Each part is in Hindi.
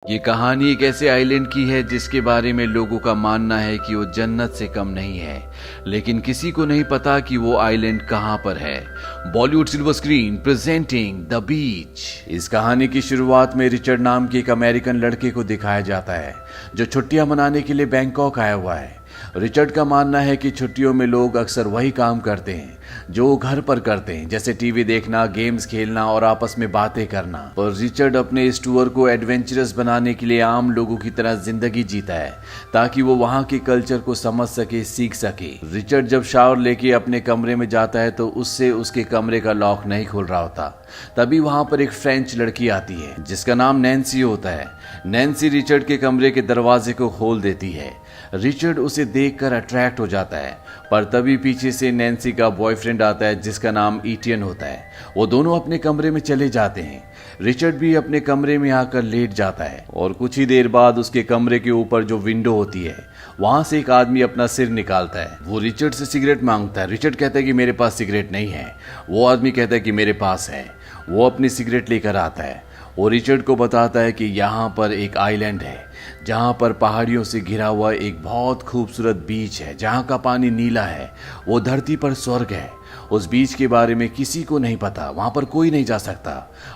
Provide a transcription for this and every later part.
ये कहानी एक ऐसे आइलैंड की है जिसके बारे में लोगों का मानना है कि वो जन्नत से कम नहीं है, लेकिन किसी को नहीं पता कि वो आइलैंड कहां पर है। Bollywood silver screen presenting the beach. इस कहानी की शुरुआत में रिचर्ड नाम के एक अमेरिकन लड़के को दिखाया जाता है जो छुट्टियां मनाने के लिए बैंकॉक आया हुआ है। रिचर्ड का मानना है कि छुट्टियों में लोग अक्सर वही काम करते हैं जो वो घर पर करते हैं, जैसे टीवी देखना, गेम्स खेलना और आपस में बातें करना। पर रिचर्ड अपने इस टूर को एडवेंचरस बनाने के लिए आम लोगों की तरह जिंदगी जीता है ताकि वो वहाँ के कल्चर को समझ सके, सीख सके। रिचर्ड जब शावर लेके अपने कमरे में जाता है तो उससे उसके कमरे का लॉक नहीं खुल रहा होता। तभी वहाँ पर एक फ्रेंच लड़की आती है जिसका नाम नैन्सी होता है। नैन्सी रिचर्ड के कमरे के दरवाजे को खोल देती है। रिचर्ड उसे देखकर अट्रैक्ट हो जाता है, पर तभी पीछे से नैन्सी का बॉयफ्रेंड आता है जिसका नाम इटियन होता है। वो दोनों अपने कमरे में चले जाते हैं। रिचर्ड भी अपने कमरे में आकर लेट जाता है और कुछ ही देर बाद उसके कमरे के ऊपर जो विंडो होती है वहां से एक आदमी अपना सिर निकालता है। वो रिचर्ड से सिगरेट मांगता है। रिचर्ड कहता है कि मेरे पास सिगरेट नहीं है। वो आदमी कहता है कि मेरे पास है। वो अपनी सिगरेट लेकर आता है और रिचर्ड को बताता है कि यहाँ पर एक आइलैंड है जहाँ पर पहाड़ियों से घिरा हुआ एक बहुत खूबसूरत बीच है जहाँ का पानी नीला है। वो धरती पर स्वर्ग है। उस बीच के बारे में किसी को नहीं पता, वहां पर कोई नहीं जा सकता।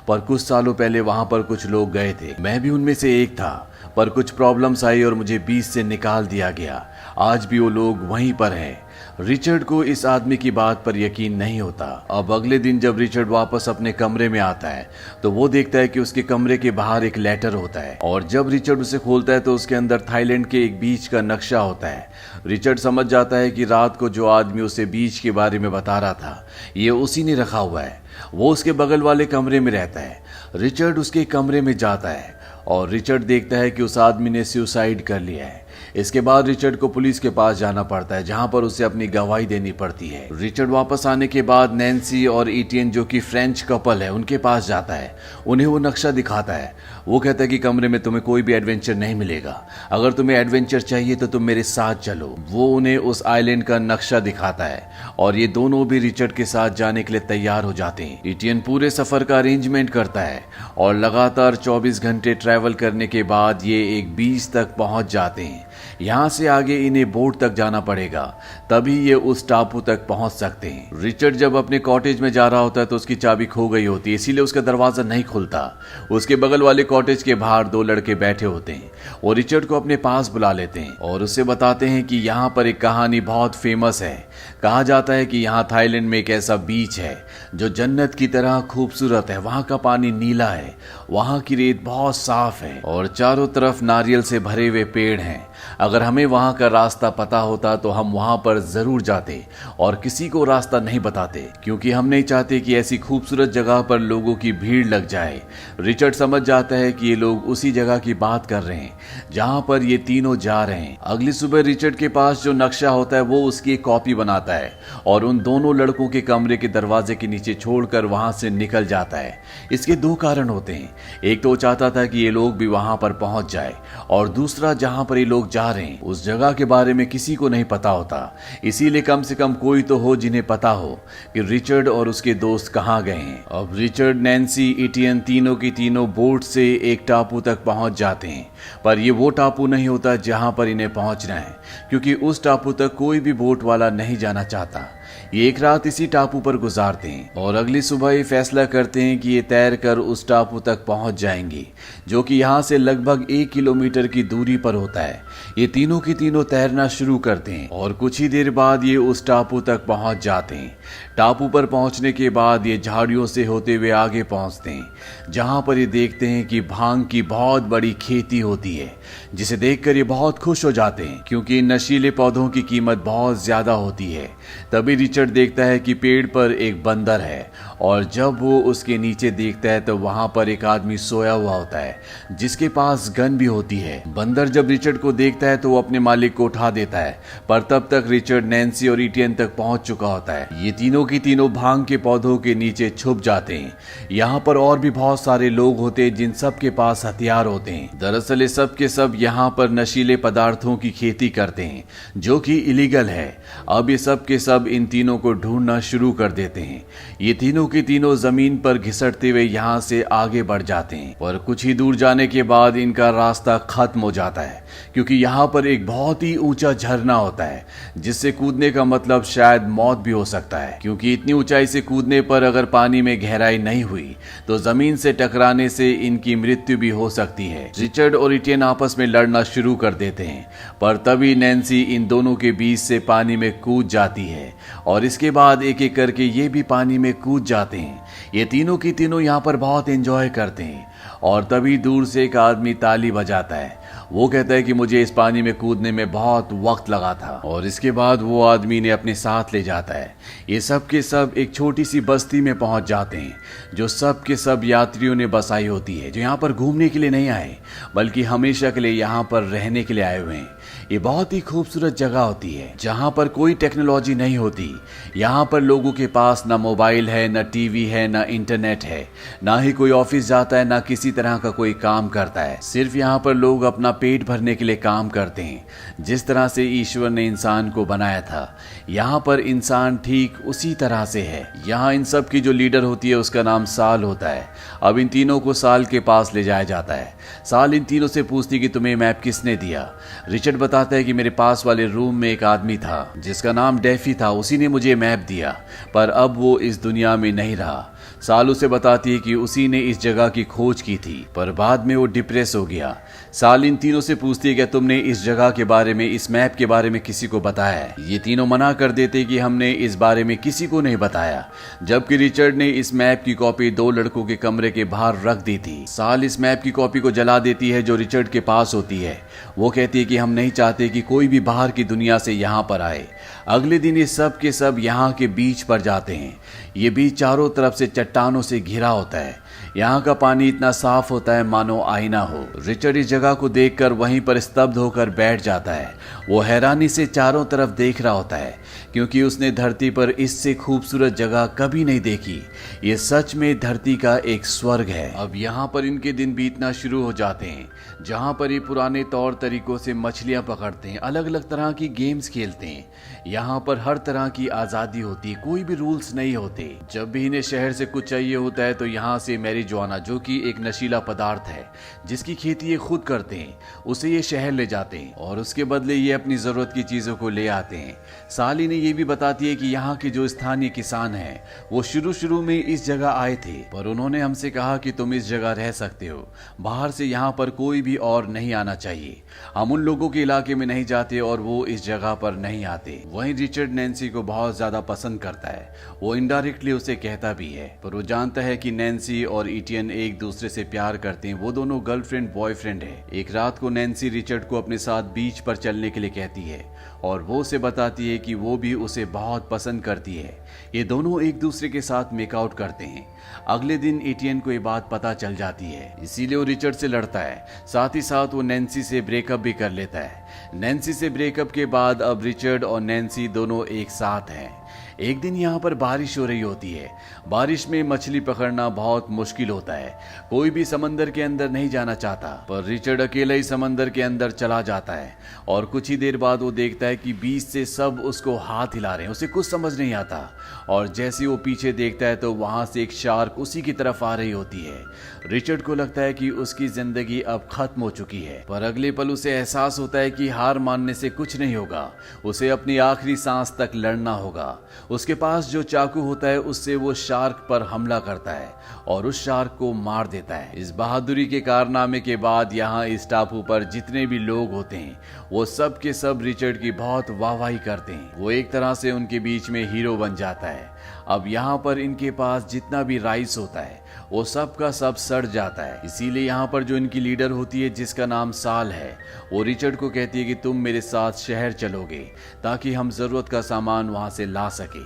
पर कुछ सालों पहले वहां पर कुछ लोग गए थे, मैं भी उनमें से एक था, पर कुछ प्रॉब्लम्स आई और मुझे बीच से निकाल दिया गया। आज भी वो लोग वहीं पर हैं। रिचर्ड को इस आदमी की बात पर यकीन नहीं होता। अब अगले दिन जब रिचर्ड वापस अपने कमरे में आता है तो वो देखता है कि उसके कमरे के बाहर एक लेटर होता है और जब रिचर्ड उसे खोलता है तो उसके अंदर थाईलैंड के एक बीच का नक्शा होता है। रिचर्ड समझ जाता है कि रात को जो आदमी उसे बीच के बारे में बता रहा था ये उसी ने रखा हुआ है। वो उसके बगल वाले कमरे में रहता है। रिचर्ड उसके कमरे में जाता है और रिचर्ड देखता है कि उस आदमी ने सुसाइड कर लिया है। इसके बाद रिचर्ड को पुलिस के पास जाना पड़ता है जहां पर उसे अपनी गवाही देनी पड़ती है। रिचर्ड वापस आने के बाद नैन्सी और इटियन जो कि फ्रेंच कपल है उनके पास जाता है। उन्हें वो नक्शा दिखाता है। वो कहता है कि कमरे में तुम्हें कोई भी एडवेंचर नहीं मिलेगा, अगर तुम्हें एडवेंचर चाहिए तो तुम मेरे साथ चलो। वो उन्हें उस आइलैंड का नक्शा दिखाता है और ये दोनों भी रिचर्ड के साथ जाने के लिए तैयार हो जाते हैं। इटियन पूरे सफर का अरेंजमेंट करता है और लगातार 24 घंटे ट्रैवल करने के बाद ये एक बीच तक पहुंच जाते हैं। यहाँ से आगे इन्हें बोट तक जाना पड़ेगा, तभी ये उस टापू तक पहुंच सकते हैं। रिचर्ड जब अपने कॉटेज में जा रहा होता है तो उसकी चाबी खो गई होती है, इसीलिए उसका दरवाजा नहीं खुलता। उसके बगल वाले कॉटेज के बाहर दो लड़के बैठे होते हैं और रिचर्ड को अपने पास बुला लेते हैं और उसे बताते हैं कि यहाँ पर एक कहानी बहुत फेमस है। कहा जाता है कि यहाँ थाईलैंड में एक ऐसा बीच है जो जन्नत की तरह खूबसूरत है। वहाँ का पानी नीला है, वहाँ की रेत बहुत साफ है और चारों तरफ नारियल से भरे हुए पेड़ हैं। अगर हमें वहां का रास्ता पता होता तो हम वहां पर जरूर जाते और किसी को रास्ता नहीं बताते, क्योंकि हम नहीं चाहते कि ऐसी खूबसूरत जगह पर लोगों की भीड़ लग जाए। रिचर्ड समझ जाता है कि ये लोग उसी जगह की बात कर रहे हैं जहां पर ये तीनों जा रहे हैं। अगली सुबह रिचर्ड के पास जो नक्शा होता है वो उसकी एक कॉपी बनाता है और उन दोनों लड़कों के कमरे के दरवाजे के नीचे छोड़कर वहां से निकल जाता है। इसके दो कारण होते हैं, एक तो चाहता था कि ये लोग भी वहां पर पहुंच जाए और दूसरा जहां पर ये लोग जा रहे हैं उस जगह के बारे में किसी को नहीं पता होता, इसीलिए कम से कम कोई तो हो जिन्हें पता हो कि रिचर्ड और उसके दोस्त कहां गए हैं। अब रिचर्ड, नैन्सी, इटियन तीनों की तीनों बोट से एक टापू तक पहुंच जाते हैं, पर ये वो टापू नहीं होता जहां पर इन्हें पहुंचना है, क्योंकि उस टापू तक कोई भी बोट वाला नहीं जाना चाहता। ये एक रात इसी टापू पर गुजारते हैं और अगली सुबह ये फैसला करते हैं कि ये तैर कर उस टापू तक पहुंच जाएंगे जो कि यहाँ से लगभग 1 किलोमीटर की दूरी पर होता है। ये तीनों की तीनों तैरना शुरू करते हैं और कुछ ही देर बाद ये उस टापू तक पहुंच जाते हैं। टापू पर पहुंचने के बाद ये झाड़ियों से होते हुए आगे पहुंचते हैं जहां पर ये देखते हैं कि भांग की बहुत बड़ी खेती होती है, जिसे देखकर ये बहुत खुश हो जाते हैं क्योंकि इन नशीले पौधों की कीमत बहुत ज्यादा होती है। तभी रिचर्ड देखता है कि पेड़ पर एक बंदर है और जब वो उसके नीचे देखता है तो वहां पर एक आदमी सोया हुआ होता है जिसके पास गन भी होती है। बंदर जब रिचर्ड को देखता है तो वो अपने मालिक को उठा देता है, पर तब तक रिचर्ड नैन्सी और इटियन तक पहुंच चुका होता है। ये तीनों की तीनों भांग के पौधों के नीचे छुप जाते हैं। यहाँ पर और भी बहुत सारे लोग होते हैं जिन सब के पास हथियार होते हैं। दरअसल ये सब के सब यहाँ पर नशीले पदार्थों की खेती करते हैं जो कि इलीगल है। अब ये सब के सब इन तीनों को ढूंढना शुरू कर देते हैं। ये तीनों के तीनों जमीन पर घिसटते हुए यहाँ से आगे बढ़ जाते हैं और कुछ ही दूर जाने के बाद इनका रास्ता खत्म हो जाता है, क्योंकि यहाँ पर एक बहुत ही ऊंचा झरना होता है जिससे कूदने का मतलब शायद मौत भी हो सकता है, क्योंकि इतनी ऊंचाई से कूदने पर अगर पानी में गहराई नहीं हुई तो जमीन से टकराने से इनकी मृत्यु भी हो सकती है। रिचर्ड और इटियन आपस में लड़ना शुरू कर देते हैं, पर तभी नैन्सी इन दोनों के बीच से पानी में कूद जाती है और इसके बाद एक एक करके ये भी पानी में कूद जाते हैं। ये तीनों की तीनों यहाँ पर बहुत एंजॉय करते हैं और तभी दूर से एक आदमी ताली बजाता है। वो कहता है कि मुझे इस पानी में कूदने में बहुत वक्त लगा था, और इसके बाद वो आदमी ने अपने साथ ले जाता है। ये सब के सब एक छोटी सी बस्ती में पहुंच जाते हैं जो सब के सब यात्रियों ने बसाई होती है, जो यहाँ पर घूमने के लिए नहीं आए बल्कि हमेशा के लिए यहाँ पर रहने के लिए आए हुए हैं। ये बहुत ही खूबसूरत जगह होती है जहाँ पर कोई टेक्नोलॉजी नहीं होती। यहाँ पर लोगों के पास ना मोबाइल है, ना टीवी है, ना इंटरनेट है, ना ही कोई ऑफिस जाता है, ना किसी तरह का कोई काम करता है। सिर्फ यहाँ पर लोग अपना पेट भरने के लिए काम करते हैं। जिस तरह से ईश्वर ने इंसान को बनाया था, यहाँ पर इंसान ठीक उसी तरह से है। यहाँ इन सब की जो लीडर होती है उसका नाम साल होता है। अब इन तीनों को साल के पास ले जाया जाता है। साल इन तीनों से पूछती कि तुम्हें मैप किसने दिया। रिचर्ड बताता है कि मेरे पास वाले रूम में एक आदमी था जिसका नाम डेफी था, उसी ने मुझे मैप दिया, पर अब वो इस दुनिया में नहीं रहा। साल उसे बताती है कि उसी ने इस जगह की खोज की थी, पर बाद में वो डिप्रेस हो गया। साल इन तीनों से पूछती है कि तुमने इस जगह के बारे में, इस मैप के बारे में किसी को बताया है। ये तीनों मना कर देते कि हमने इस बारे में किसी को नहीं बताया, जबकि रिचर्ड ने इस मैप की कॉपी 2 लड़कों के कमरे के बाहर रख दी थी। साल इस मैप की कॉपी को जला देती है जो रिचर्ड के पास होती है। वो कहती है कि हम नहीं चाहते कि कोई भी बाहर की दुनिया से यहाँ पर आए। अगले दिन ये सब के सब यहाँ के बीच पर जाते हैं। ये बीच चारों तरफ से चट्टानों से घिरा होता है। यहाँ का पानी इतना साफ होता है मानो आईना हो। रिचर्ड इस जगह को देखकर वहीं पर स्तब्ध होकर बैठ जाता है। वो हैरानी से चारों तरफ देख रहा होता है, क्योंकि उसने धरती पर इससे खूबसूरत जगह कभी नहीं देखी। ये सच में धरती का एक स्वर्ग है। अब यहाँ पर इनके दिन बीतना शुरू हो जाते हैं, जहाँ पर ये पुराने तौर तरीकों से मछलियाँ पकड़ते हैं, अलग अलग तरह की गेम्स खेलते हैं। यहाँ पर हर तरह की आज़ादी होती है, कोई भी रूल्स नहीं होते। जब भी इन्हें शहर से कुछ चाहिए होता है तो यहाँ से मैरिजुआना, जो कि एक नशीला पदार्थ है जिसकी खेती ये खुद करते हैं, उसे ये शहर ले जाते हैं और उसके बदले ये अपनी जरूरत की चीजों को ले आते हैं। साली ने ये भी बताती है कि यहाँ के जो स्थानीय किसान हैं वो शुरू में इस जगह आए थे, पर उन्होंने हमसे कहा कि तुम इस जगह रह सकते हो, बाहर से यहाँ पर कोई भी और नहीं आना चाहिए। हम उन लोगों के इलाके में नहीं जाते और वो इस जगह पर नहीं आते। वहीं रिचर्ड नैन्सी को बहुत ज्यादा पसंद करता है। वो इनडायरेक्टली उसे कहता भी है, पर वो जानता है कि नैन्सी और इटियन एक दूसरे से प्यार करते हैं। वो दोनों गर्लफ्रेंड बॉयफ्रेंड है। एक रात को नैन्सी रिचर्ड को अपने साथ बीच पर चलने के लिए कहती है और वो उसे बताती है कि वो भी उसे बहुत पसंद करती है। ये दोनों एक दूसरे के साथ मेकआउट करते हैं। अगले दिन इटियन को ये बात पता चल जाती है, इसीलिए वो रिचर्ड से लड़ता है। साथ ही साथ वो नैन्सी से ब्रेकअप भी कर लेता है। नैन्सी से ब्रेकअप के बाद अब रिचर्ड और नैन्सी दोनों एक साथ हैं। एक दिन यहाँ पर बारिश हो रही होती है। बारिश में मछली पकड़ना बहुत मुश्किल होता है। कोई भी समंदर के अंदर नहीं जाना चाहता, पर रिचर्ड अकेला ही समंदर के अंदर चला जाता है और कुछ ही देर बाद वो देखता है कि बीच से सब उसको हाथ हिला रहे हैं। उसे कुछ समझ नहीं आता और जैसे वो पीछे देखता है तो वहां से एक शार्क उसी की तरफ आ रही होती है। रिचर्ड को लगता है कि उसकी जिंदगी अब खत्म हो चुकी है, पर अगले पल उसे एहसास होता है कि हार मानने से कुछ नहीं होगा। उसे अपनी आखिरी सांस तक लड़ना होगा। उसके पास जो चाकू होता है उससे वो शार्क पर हमला करता है और उस शार्क को मार देता है। इस बहादुरी के कारनामे के बाद यहाँ इस टापू पर जितने भी लोग होते हैं वो सब के सब रिचर्ड की बहुत वाहवाही करते हैं। वो एक तरह से उनके बीच में हीरो बन जाता है। अब यहाँ पर इनके पास जितना भी राइस होता है वो सब का सब सड़ जाता है। इसीलिए यहाँ पर जो इनकी लीडर होती है जिसका नाम साल है, वो रिचर्ड को कहती है कि तुम मेरे साथ शहर चलोगे ताकि हम जरूरत का सामान वहां से ला सके।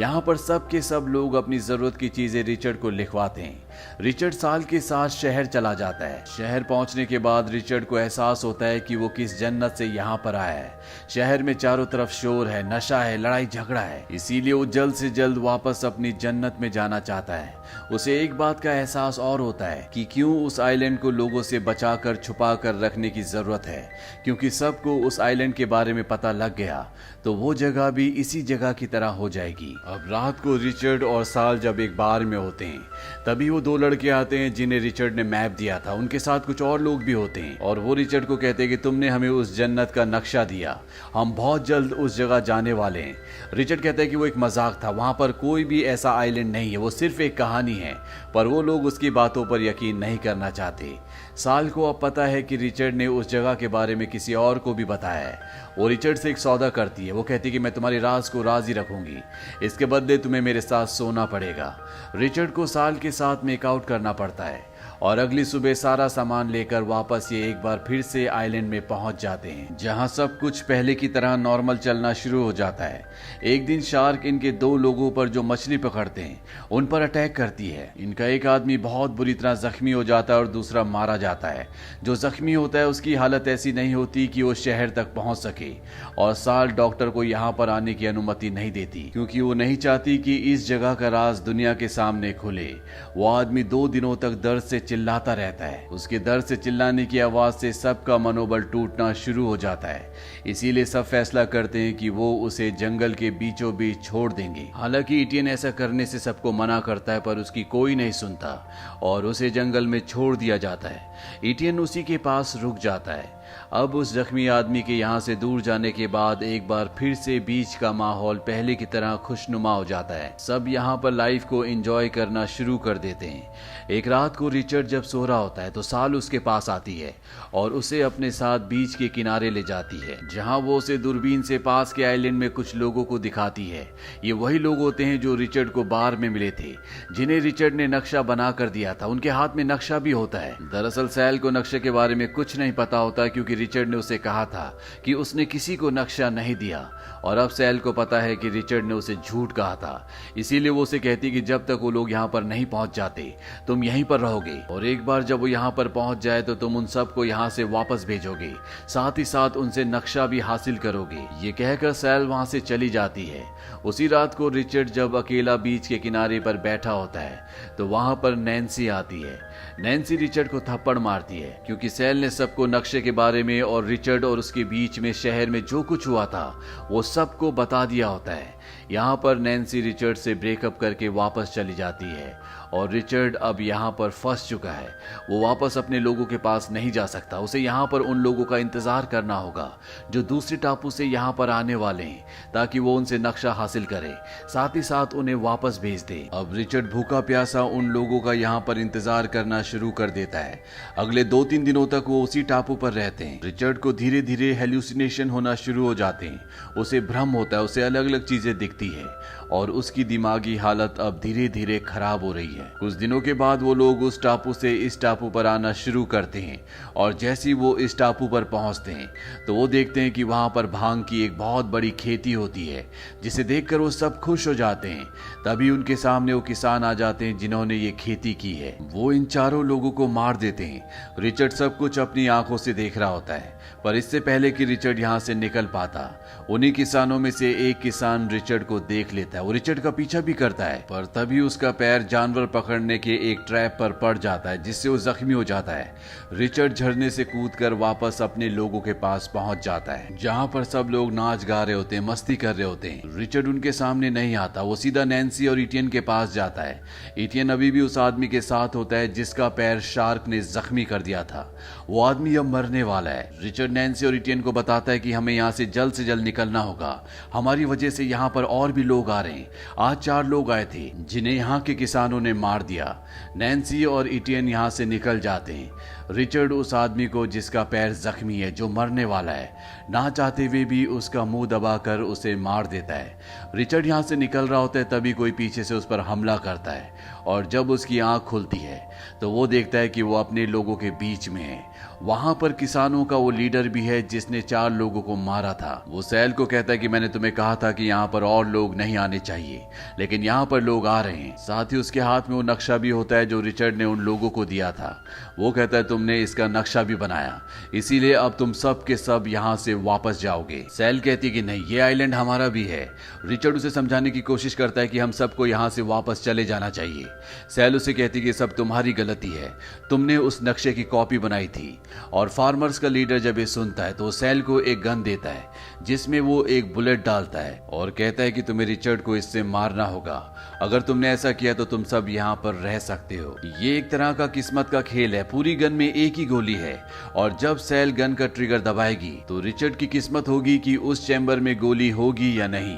यहाँ पर सब के सब लोग अपनी जरूरत की चीजें रिचर्ड को लिखवाते हैं। रिचर्ड साल के साथ शहर चला जाता है। शहर पहुंचने के बाद रिचर्ड को एहसास होता है कि वो किस जन्नत से यहाँ पर आया है। शहर में चारों तरफ शोर है, नशा है, लड़ाई झगड़ा है। इसीलिए वो जल्द से जल्द वापस वापस अपनी जन्नत में जाना चाहता है। उसे एक बात का एहसास और होता है कि क्यों उस आइलैंड को लोगों से बचाकर छुपा कर रखने की जरूरत है, क्योंकि सबको उस आइलैंड के बारे में पता लग गया तो वो जगह भी इसी जगह की तरह हो जाएगी। अब रात को रिचर्ड और साल जब एक बार में होते हैं तभी वो दो लड़के आते हैं जिन्हें रिचर्ड ने मैप दिया था। उनके साथ कुछ और लोग भी होते हैं और वो रिचर्ड को कहते हैं कि तुमने हमें उस जन्नत का नक्शा दिया, हम बहुत जल्द उस जगह जाने वाले हैं। रिचर्ड कहता है कि वो एक मजाक था, वहां पर कोई भी ऐसा आइलैंड नहीं है, वो सिर्फ एक कहानी है। पर वो लोग उसकी बातों पर यकीन नहीं करना चाहते। साल को अब पता है कि रिचर्ड ने उस जगह के बारे में किसी और को भी बताया है। वो रिचर्ड से एक सौदा करती है। वो कहती है कि मैं तुम्हारे राज को राज ही रखूंगी, इसके बदले तुम्हें मेरे साथ सोना पड़ेगा। रिचर्ड को साल के साथ मेकआउट करना पड़ता है और अगली सुबह सारा सामान लेकर वापस ये एक बार फिर से आइलैंड में पहुंच जाते हैं, जहां सब कुछ पहले की तरह नॉर्मल चलना शुरू हो जाता है। एक दिन शार्क इनके दो लोगों पर जो मछली पकड़ते हैं उन पर अटैक करती है। इनका एक आदमी बहुत बुरी तरह जख्मी हो जाता है और दूसरा मारा जाता है। जो जख्मी होता है उसकी हालत ऐसी नहीं होती कि वो शहर तक पहुंच सके और साल डॉक्टर को यहाँ पर आने की अनुमति नहीं देती, क्योंकि वो नहीं चाहती कि इस जगह का राज दुनिया के सामने खुले। वो आदमी 2 दिनों तक दर्द से चिल्लाता रहता है। उसके दर्द से चिल्लाने की आवाज से सबका मनोबल टूटना शुरू हो जाता है। इसीलिए सब फैसला करते हैं कि वो उसे जंगल के बीचों बीच छोड़ देंगे। हालांकि इटियन ऐसा करने से सबको मना करता है, पर उसकी कोई नहीं सुनता और उसे जंगल में छोड़ दिया जाता है। इटियन उसी के पास रुक जाता है। अब उस जख्मी आदमी के यहाँ से दूर जाने के बाद एक बार फिर से बीच का माहौल पहले की तरह खुशनुमा हो जाता है। सब यहाँ पर लाइफ को एंजॉय करना शुरू कर देते हैं। एक रात को रिचर्ड जब सो रहा होता है तो साल उसके पास आती है और उसे अपने साथ बीच के किनारे ले जाती है, जहाँ वो उसे दूरबीन से पास के आइलैंड में कुछ लोगों को दिखाती है। ये वही लोग होते हैं जो रिचर्ड को बार में मिले थे, जिन्हें रिचर्ड ने नक्शा बना कर दिया था। उनके हाथ में नक्शा भी होता है। दरअसल सैल को नक्शे के बारे में कुछ नहीं पता होता, क्योंकि रिचर्ड ने उसे कहा था कि उसने किसी को नक्शा नहीं दिया और अब सैल को पता है कि रिचर्ड ने उसे झूठ कहा था। इसीलिए वो उसे कहती कि जब तक वो लोग यहाँ पर नहीं पहुंच जाते तुम यहीं पर रहोगे और एक बार जब वो यहाँ पर पहुंच जाए तो तुम उन सबको यहाँ से वापस भेजोगे, साथ ही साथ उनसे नक्शा भी हासिल करोगे। ये कहकर सैल वहां से चली जाती है। उसी रात को रिचर्ड जब अकेला बीच के किनारे पर बैठा होता है तो वहां पर नैन्सी आती है। नैन्सी रिचर्ड को थप्पड़ मारती है, क्योंकि सैल ने सबको नक्शे के बारे में और रिचर्ड और उसके बीच में शहर में जो कुछ हुआ था वो सबको बता दिया होता है। यहाँ पर नैन्सी रिचर्ड से ब्रेकअप करके वापस चली जाती है और रिचर्ड अब यहाँ पर फंस चुका है। वो वापस अपने लोगों के पास नहीं जा सकता। उसे यहाँ पर उन लोगों का इंतजार करना होगा जो दूसरे टापू से यहाँ पर आने वाले हैं, ताकि वो उनसे नक्शा हासिल करे, साथ ही साथ उन्हें वापस भेज दे। अब रिचर्ड भूखा प्यासा उन लोगों का यहाँ पर इंतजार करना शुरू कर देता है। अगले 2-3 दिनों तक वो उसी टापू पर रहते हैं। रिचर्ड को धीरे धीरे हेल्यूसिनेशन होना शुरू हो जाते हैं। उसे भ्रम होता है, उसे अलग अलग चीजें दिखती है और उसकी दिमागी हालत अब धीरे धीरे खराब हो रही है। कुछ दिनों के बाद वो लोग उस टापू से इस टापू पर आना शुरू करते हैं और जैसे ही वो इस टापू पर पहुंचते हैं तो वो देखते हैं कि वहां पर भांग की एक बहुत बड़ी खेती होती है, जिसे देखकर वो सब खुश हो जाते हैं। तभी उनके सामने वो किसान आ जाते हैं जिन्होंने ये खेती की है। वो इन चारों लोगों को मार देते हैं। रिचर्ड सब कुछ अपनी आंखों से देख रहा होता है, पर इससे पहले कि रिचर्ड यहाँ से निकल पाता उन्हीं किसानों में से एक किसान रिचर्ड को देख लेता है। वो रिचर्ड का पीछा भी करता है, पर तभी उसका पैर जानवर पकड़ने के एक ट्रैप पर पड़ जाता है, जिससे वो जख्मी हो जाता है। रिचर्ड झरने से कूदकर वापस अपने लोगों के पास पहुंच जाता है, जहां पर सब लोग नाच गा रहे होते हैं, मस्ती कर रहे होते हैं। रिचर्ड उनके सामने नहीं आता, वो सीधा नैन्सी और इटियन के पास जाता है। इटियन अभी भी उस आदमी के साथ होता है जिसका पैर शार्क ने जख्मी कर दिया था। वो आदमी अब मरने वाला है। रिचर्ड नैन्सी और इटियन को बताता है कि हमें यहाँ से जल्द निकलना होगा, हमारी वजह से यहाँ पर और भी लोग आ रहे हैं। आज 4 लोग आए थे जिन्हें यहाँ के किसानों ने मार दिया। नैन्सी और इटियन यहाँ से निकल जाते हैं। रिचर्ड उस आदमी को जिसका पैर जख्मी है, जो मरने वाला है, ना चाहते हुए भी उसका मुंह दबाकर उसे मार देता है। रिचर्ड यहाँ से निकल रहा होता है, तभी कोई पीछे से उस पर हमला करता है और जब उसकी आंख खुलती है तो वो देखता है कि वो अपने लोगों के बीच में है वहां पर किसानों का वो लीडर भी है जिसने 4 लोगों को मारा था। वो सैल को कहता है कि मैंने तुम्हें कहा था कि यहाँ पर और लोग नहीं आने चाहिए, लेकिन यहाँ पर लोग आ रहे हैं। साथ ही उसके हाथ में वो नक्शा भी होता है जो रिचर्ड ने उन लोगों को दिया था। वो कहता है तुमने इसका नक्शा भी बनाया, इसीलिए अब तुम सब के सब यहाँ से वापस जाओगे। सैल कहती है कि नहीं, ये आइलैंड हमारा भी है। रिचर्ड उसे समझाने की कोशिश करता है कि हम सबको यहाँ से वापस चले जाना चाहिए। सैल उसे कहती है कि सब तुम्हारी गलती है, तुमने उस नक्शे की कॉपी बनाई थी। और फार्मर्स का लीडर जब ये सुनता है तो सैल को एक गन देता है जिसमें वो एक बुलेट डालता है और कहता है कि तुम्हें रिचर्ड को इससे मारना होगा। अगर तुमने ऐसा किया तो तुम सब यहाँ पर रह सकते हो। ये एक तरह का किस्मत का खेल है। पूरी गन में एक ही गोली है और जब सैल गन का ट्रिगर दबाएगी तो रिचर्ड की किस्मत होगी कि उस चैम्बर में गोली होगी या नहीं।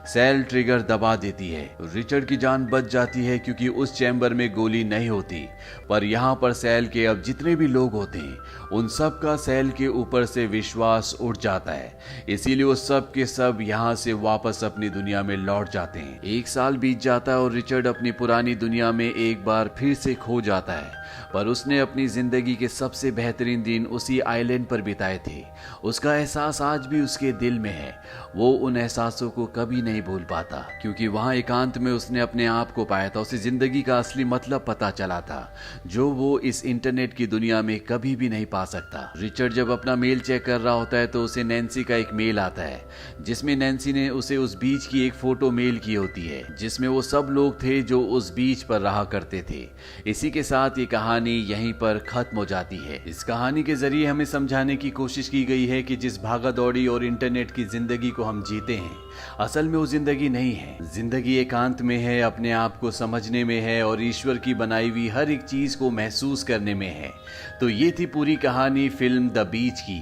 सैल ट्रिगर दबा देती है, रिचर्ड की जान बच जाती है क्योंकि उस चैम्बर में गोली नहीं होती। पर यहाँ पर सैल के अब जितने भी लोग होते हैं उन सब का सैल के ऊपर से विश्वास उठ जाता है, इसीलिए वो सब के सब यहाँ से वापस अपनी दुनिया में लौट जाते हैं। 1 साल बीत जाता है और रिचर्ड अपनी पुरानी दुनिया में एक बार फिर से खो जाता है। पर उसने अपनी जिंदगी के सबसे बेहतरीन दिन उसी आइलैंड पर बिताए थे। उसका एहसास आज भी उसके दिल में है। वो उन एहसासों को कभी नहीं भूल पाता क्योंकि वहां एकांत में उसने अपने आप को पाया था। उसे जिंदगी का असली मतलब पता चला था जो वो इस इंटरनेट की दुनिया में कभी भी नहीं पा सकता। रिचर्ड जब अपना मेल चेक कर रहा होता है तो उसे नैन्सी का एक मेल आता है जिसमें नैन्सी ने उसे उस बीच की एक फोटो मेल की होती है जिसमें वो सब लोग थे जो उस बीच पर रहा करते थे। इसी के साथ ये कहानी यहीं पर खत्म हो जाती है। इस कहानी के जरिए हमें समझाने की कोशिश की गई है कि जिस भागा दौड़ी और इंटरनेट की जिंदगी को हम जीते हैं असल में वो जिंदगी नहीं है। जिंदगी एकांत में है, अपने आप को समझने में है और ईश्वर की बनाई हुई हर एक चीज को महसूस करने में है। तो ये थी पूरी कहानी फिल्म द बीच की।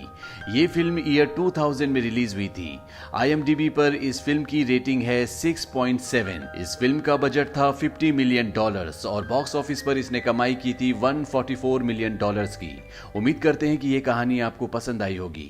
ये फिल्म ईयर 2000 में रिलीज हुई थी। IMDb पर इस फिल्म की रेटिंग है 6.7। इस फिल्म का बजट था $50 मिलियन और बॉक्स ऑफिस पर इसने कमाई की थी $144 मिलियन की। उम्मीद करते हैं कि ये कहानी आपको पसंद आई होगी।